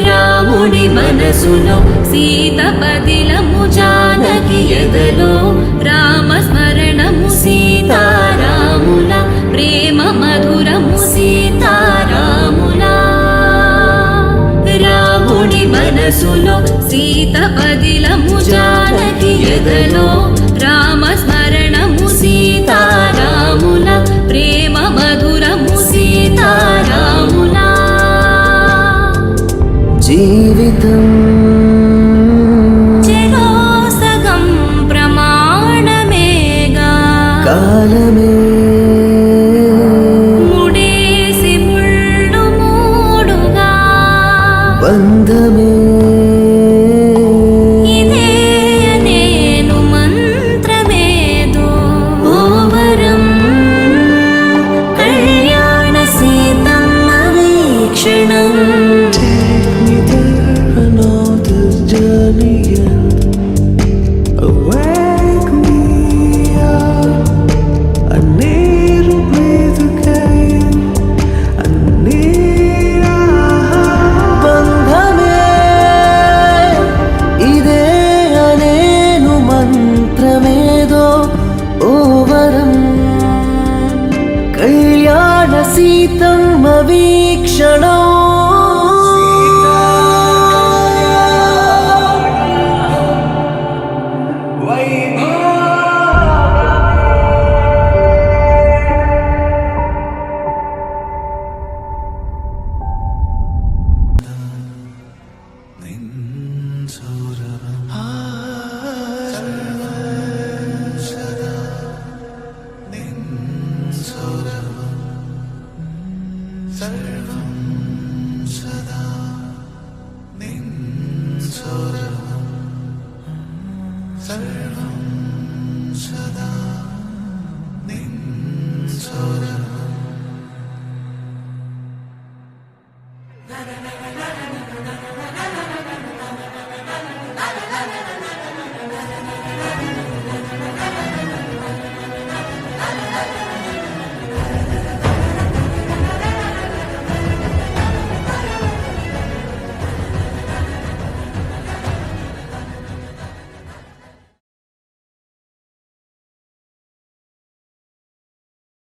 రాముడి మనసులో సీత పదిలము జానకి ఎదలో రామస్మరణము సీతారాముల ప్రేమ మధురము సీతారాముల రాముడి మనసులో సీత పదిలము జానకి ఎదలో రామస్మరణము సీతారాముల ప్రేమ మధురము సీతారాముల జీవితం చెరో సగం ప్రమాణమేగా కాలమే ముడేసి ముళ్ళు మూడుగా బంధమే ఇదే నేను మంత్రమేదో ఓవరం కళ్యాణ సీతమ్మ వీక్షణం కళ్యాణ సీతమ్మ వీక్షణం सर्वं सदा निन्सोरवं सर्वं सदा निन्सोरवं